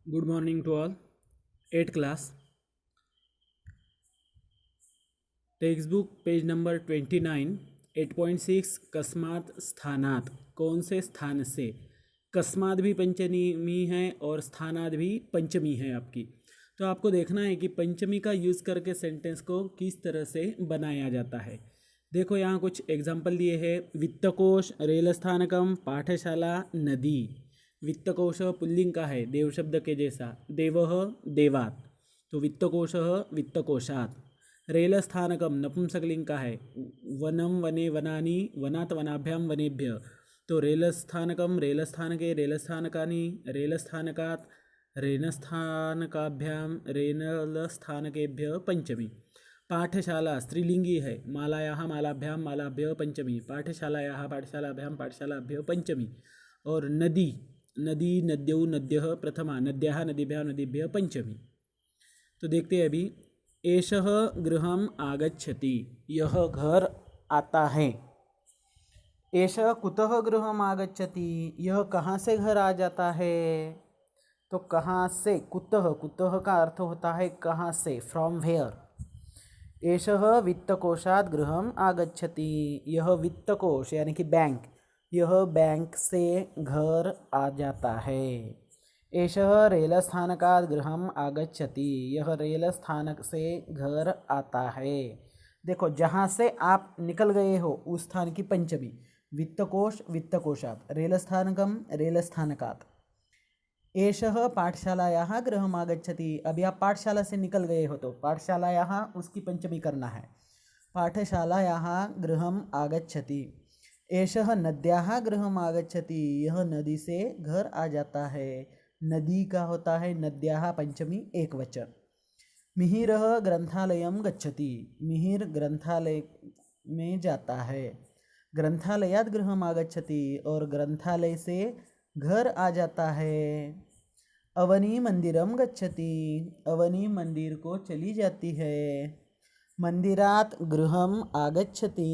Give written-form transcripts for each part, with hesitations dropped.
Good morning to all. 8th class. Textbook page number 29. 8.6 कस्मात स्थानात, कौन से स्थान से। कस्मात भी पंचमी है और स्थानात भी पंचमी है आपकी। तो आपको देखना है कि पंचमी का यूज़ करके सेंटेंस को किस तरह से बनाया जाता है। देखो यहाँ कुछ एग्जाम्पल दिए हैं। वित्तकोश, रेल स्थानकम, पाठशाला, नदी। वित्तकोश पुल्लिंग का है, देव शब्द के जैसा। देवः देवात्, तो वित्तकोशः वित्तकोशात्। रेल स्थानकम नपुंसकलिंग का है। वनम वने वनानि, वनात् वनाभ्याम वनेभ्य, तो रेल स्थानकम रेल स्थानके रेल स्थानकानि, रेल स्थानकात् रेल स्थानकाभ्याम रेल स्थानकेभ्य पंचमी। पाठशाला स्त्रीलिंगी है। मालायाः मालाभ्याम मालाभ्य पंचमी। पाठशालायाः पाठशालाभ्याम पाठशालाभ्य पंचमी। और नदी, नदी नद्यौ नद्यः प्रथमा, नद्याः नदीभ्यः नदीभ्यः पंचमी। तो देखते हैं अभी। एषः गृहम् आगच्छति, यह घर आता है। एषः कुतः गृहम् आगच्छति, यह कहाँ से घर आ जाता है। तो कहाँ से, कुतः, कुतः का अर्थ होता है कहाँ से, फ्रॉम वेयर। एषः वित्तकोशात् गृहम् आगच्छति, यह वित्तकोश यानी कि बैंक, यह बैंक से घर आ जाता है। एषः रेल स्थानकात् गृहम् आगच्छति, यह रेल स्थानक से घर आता है। देखो जहाँ से आप निकल गए हो उस स्थान की पंचमी। वित्तकोश वित्तकोशात्, रेल स्थानकम रेल स्थानकात्। एषः पाठशालायाः गृहम् आगच्छति, अभी आप पाठशाला से निकल गए हो तो पाठशालायाः उसकी पंचमी करना है। पाठशालायाः गृहम् आगच्छति। एषः नद्याः गृहम् आगच्छति, यह नदी से घर आ जाता है। नदी का होता है नद्याः पंचमी एक वचन। मिहिरः ग्रंथालयं गच्छति, मिहिर ग्रंथालय में जाता है। ग्रंथालयात् गृहम् आगच्छति, और ग्रंथालय से घर आ जाता है। अवनी मंदिरम गच्छति, अवनी मंदिर को चली जाती है। मंदिरात् गृहम् आगच्छति,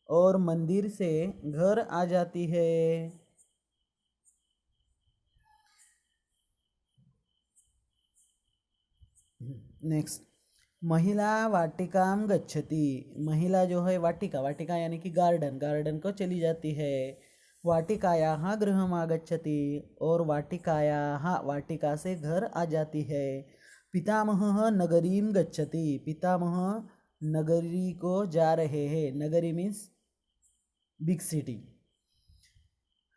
और मंदिर से घर आ जाती है। नेक्स्ट, महिला वाटिकाम गच्छति, महिला जो है वाटिका, वाटिका यानी कि गार्डन, गार्डन को चली जाती है। वाटिकायाः गृहम् आगच्छति, और वाटिकायाः वाटिका से घर आ जाती है। पितामहः नगरीं गच्छति, पितामह नगरी को जा रहे हैं। नगरी मीन्स बिग सिटी।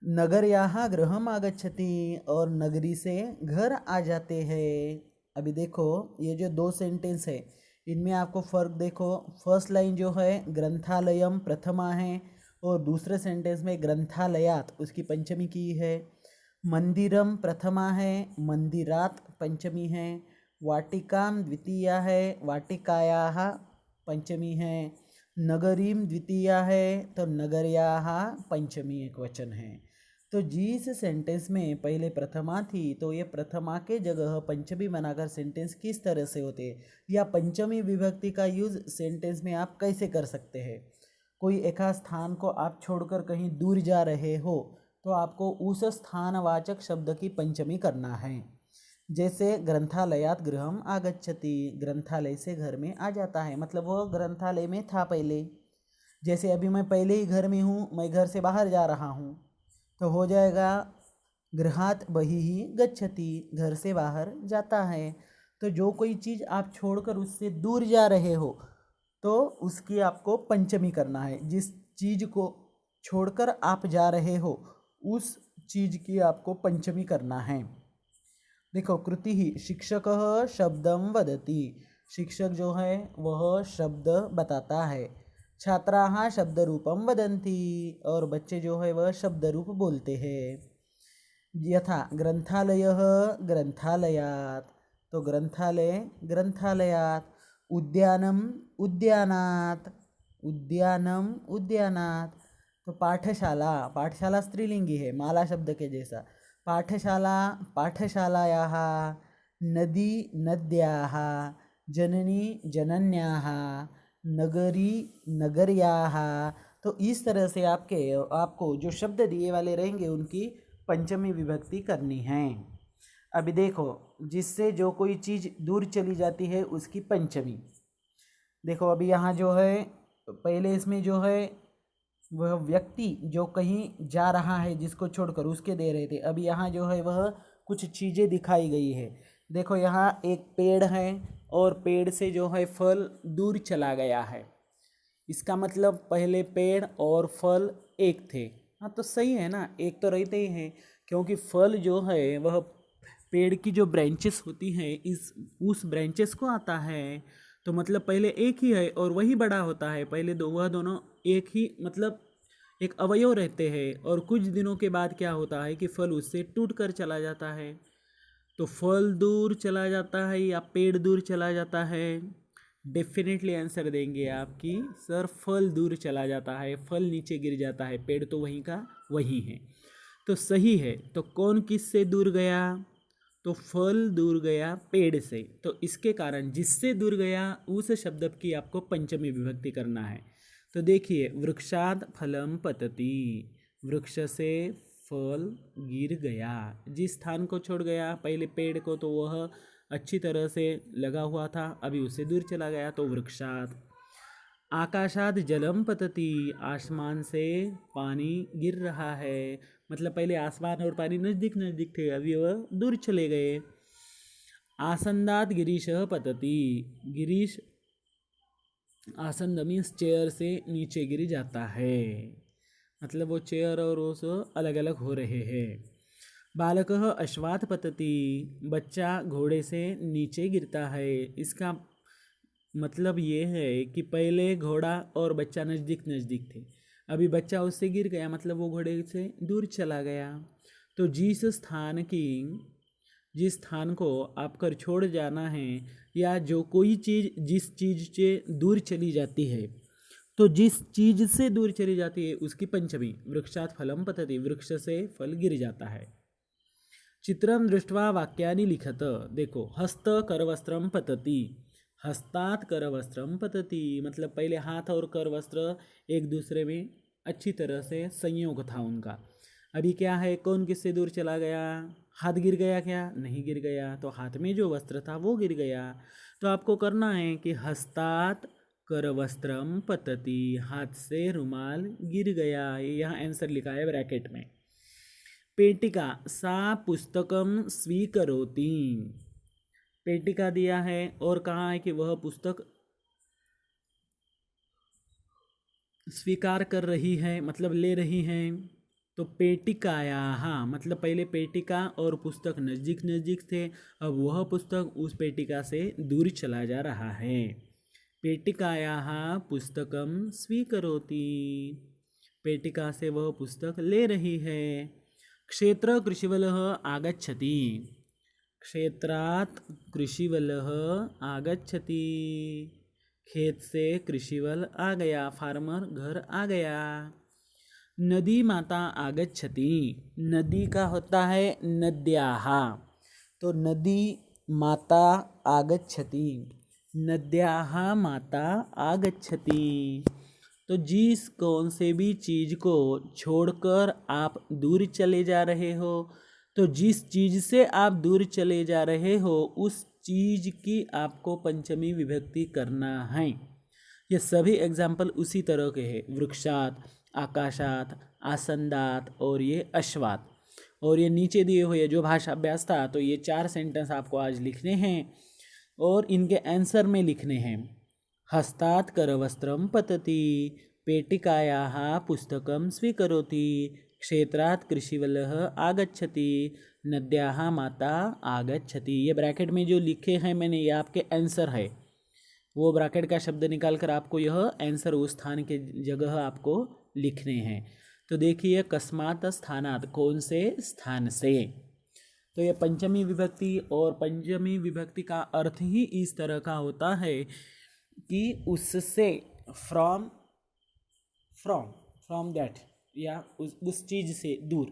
नगर्याः गृहम् आगच्छति, और नगरी से घर आ जाते हैं। अभी देखो ये जो दो सेंटेंस है इनमें आपको फ़र्क देखो। फर्स्ट लाइन जो है ग्रंथालयम प्रथमा है, और दूसरे सेंटेंस में ग्रंथालयात उसकी पंचमी की है। मंदिरम प्रथमा है, मंदिरात पंचमी है। वाटिकाम द्वितीया है, वाटिकायाः पंचमी है। नगरीम द्वितीया है, तो नगर्याः पंचमी एक वचन है। तो जिस सेंटेंस में पहले प्रथमा थी तो ये प्रथमा के जगह पंचमी बनाकर सेंटेंस किस तरह से होते हैं, या पंचमी विभक्ति का यूज़ सेंटेंस में आप कैसे कर सकते हैं। कोई एक स्थान को आप छोड़कर कहीं दूर जा रहे हो तो आपको उस स्थानवाचक शब्द की पंचमी करना है। जैसे ग्रंथालयात गृहम् आगच्छति, ग्रंथालय से घर में आ जाता है, मतलब वो ग्रंथालय में था पहले। जैसे अभी मैं पहले ही घर में हूँ, मैं घर से बाहर जा रहा हूँ, तो हो जाएगा गृहात् बहिः गच्छति, घर से बाहर जाता है। तो जो कोई चीज़ आप छोड़कर उससे दूर जा रहे हो तो उसकी आपको पंचमी करना है। जिस चीज़ को छोड़कर आप जा रहे हो उस चीज़ की आपको पंचमी करना है। देखो कृति ही शिक्षकः शब्दं वदति, शिक्षक जो है वह शब्द बताता है। छात्राः शब्दरूपं वदन्ति, और बच्चे जो है वह शब्दरूप बोलते हैं। यथा ग्रंथालयः ग्रंथालयात्, तो ग्रंथालय ग्रंथालयात्। उद्यानम उद्यानात्, उद्यानम उद्यानात्। तो पाठशाला, पाठशाला स्त्रीलिंगी है, माला शब्द के जैसा। पाठशाला पाठशालायाः। नदी नद्याः। जननी जनन्याः। नगरी नगर्याः। तो इस तरह से आपको जो शब्द दिए वाले रहेंगे उनकी पंचमी विभक्ति करनी है। अभी देखो, जिससे जो कोई चीज़ दूर चली जाती है उसकी पंचमी। देखो अभी यहाँ जो है, पहले इसमें जो है वह व्यक्ति जो कहीं जा रहा है जिसको छोड़कर, उसके दे रहे थे। अभी यहाँ जो है वह कुछ चीज़ें दिखाई गई है। देखो यहाँ एक पेड़ है और पेड़ से जो है फल दूर चला गया है। इसका मतलब पहले पेड़ और फल एक थे। हाँ तो सही है ना, एक तो रहते ही हैं, क्योंकि फल जो है वह पेड़ की जो ब्रांचेस होती हैं इस उस ब्रांचेस को आता है। तो मतलब पहले एक ही है और वही बड़ा होता है। पहले वह दोनों एक ही मतलब एक अवयव रहते हैं, और कुछ दिनों के बाद क्या होता है कि फल उससे टूट कर चला जाता है। तो फल दूर चला जाता है या पेड़ दूर चला जाता है? डेफिनेटली आंसर देंगे आपकी सर, फल दूर चला जाता है, फल नीचे गिर जाता है, पेड़ तो वहीं का वहीं है। तो सही है। तो कौन किससे दूर गया? तो फल दूर गया पेड़ से। तो इसके कारण जिससे दूर गया उस शब्द की आपको पंचमी विभक्ति करना है। तो देखिए, वृक्षाद फलम पतति, वृक्ष से फल गिर गया। जिस स्थान को छोड़ गया, पहले पेड़ को तो वह अच्छी तरह से लगा हुआ था, अभी उससे दूर चला गया तो वृक्षात। आकाशात जलम पतति, आसमान से पानी गिर रहा है। मतलब पहले आसमान और पानी नज़दीक नज़दीक थे, अभी वह दूर चले गए। आसंदात गिरीश पतति, गिरीश आसंद मीन्स चेयर से नीचे गिर जाता है। मतलब वो चेयर और वो सब अलग अलग हो रहे हैं। बालक अश्वात पतति, बच्चा घोड़े से नीचे गिरता है। इसका मतलब ये है कि पहले घोड़ा और बच्चा नज़दीक नज़दीक थे, अभी बच्चा उससे गिर गया, मतलब वो घोड़े से दूर चला गया। तो जिस स्थान को आपकर छोड़ जाना है, या जो कोई चीज़ जिस चीज़ से दूर चली जाती है, तो जिस चीज़ से दूर चली जाती है उसकी पंचमी। वृक्षात फलम पतति, वृक्ष से फल गिर जाता है। चित्रम दृष्ट्वा वाक्यानि लिखत। देखो, हस्त करवस्त्रम पतति, हस्तात करवस्त्रम पतति, मतलब पहले हाथ और करवस्त्र एक दूसरे में अच्छी तरह से संयोग था उनका। अभी क्या है, कौन किससे दूर चला गया? हाथ गिर गया क्या? नहीं गिर गया, तो हाथ में जो वस्त्र था वो गिर गया। तो आपको करना है कि हस्तात करवस्त्रम पतति, हाथ से रुमाल गिर गया। ये यहाँ आंसर लिखा है ब्रैकेट में। पेटिका सा पुस्तकम स्वीकरोति, पेटिका दिया है और कहा है कि वह पुस्तक स्वीकार कर रही है, मतलब ले रही है। तो पेटिकाया, हाँ मतलब पहले पेटिका और पुस्तक नज़दीक नज़दीक थे, अब वह पुस्तक उस पेटिका से दूर चला जा रहा है। पेटिकाया पुस्तकम स्वीकरोति, पेटिका से वह पुस्तक ले रही है। क्षेत्र कृषिवलः आगच्छति, क्षेत्रात् कृषिवलः आगच्छति, खेत से कृषिवल आ गया, फार्मर घर आ गया। नदी माता आगच्छति, नदी का होता है नद्याः, तो नदी माता आगच्छति, नद्याः माता आगच्छति। तो जिस कौन से भी चीज़ को छोड़कर आप दूर चले जा रहे हो, तो जिस चीज़ से आप दूर चले जा रहे हो उस चीज़ की आपको पंचमी विभक्ति करना है। ये सभी एग्जाम्पल उसी तरह के हैं, वृक्षात, आकाशात, आसंदात और ये अश्वात। और ये नीचे दिए हुए जो भाषा अभ्यास था, तो ये 4 सेंटेंस आपको आज लिखने हैं और इनके आंसर में लिखने हैं। हस्तात् करवस्त्रम पतति, पेटिकायाः पुस्तकं स्वीकरोति, क्षेत्रात् कृषिवलः आगच्छति, नद्याः माता आगच्छति। ये ब्रैकेट में जो लिखे हैं मैंने, ये आपके आंसर है। वो ब्रैकेट का शब्द निकाल कर आपको यह आंसर उस स्थान के जगह आपको लिखने हैं। तो देखिए, कस्मात् स्थानात्, कौन से स्थान से। तो ये पंचमी विभक्ति, और पंचमी विभक्ति का अर्थ ही इस तरह का होता है कि उससे, फ्रॉम दैट, या उस चीज़ से दूर।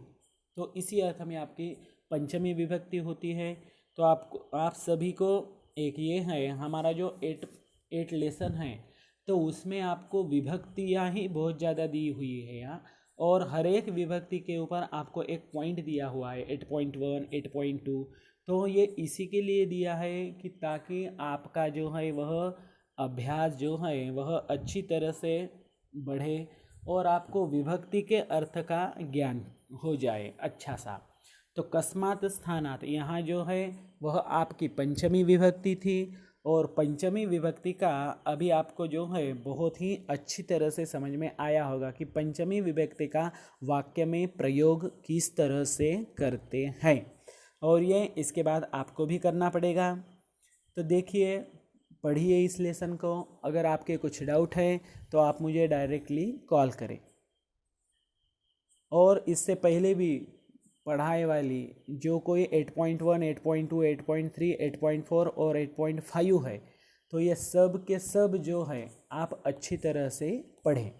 तो इसी अर्थ में आपकी पंचमी विभक्ति होती है। तो आप सभी को एक ये है, हमारा जो 8 लेसन है, तो उसमें आपको विभक्तियाँ ही बहुत ज़्यादा दी हुई है यहाँ, और हर एक विभक्ति के ऊपर आपको एक पॉइंट दिया हुआ है, 8.1, 8.2। तो ये इसी के लिए दिया है कि ताकि आपका जो है वह अभ्यास जो है वह अच्छी तरह से बढ़े और आपको विभक्ति के अर्थ का ज्ञान हो जाए अच्छा सा। तो कस्मात स्थानात यहाँ जो है वह आपकी पंचमी विभक्ति थी और पंचमी विभक्ति का अभी आपको जो है बहुत ही अच्छी तरह से समझ में आया होगा कि पंचमी विभक्ति का वाक्य में प्रयोग किस तरह से करते हैं और ये इसके बाद आपको भी करना पड़ेगा। तो देखिए, पढ़िए इस लेसन को। अगर आपके कुछ डाउट है तो आप मुझे डायरेक्टली कॉल करें। और इससे पहले भी पढ़ाई वाली जो कोई 8.1, 8.2, 8.3, 8.4 और 8.5 है, तो ये सब के सब जो है आप अच्छी तरह से पढ़ें।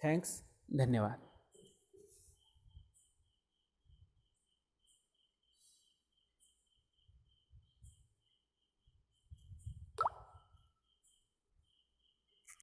थैंक्स, धन्यवाद।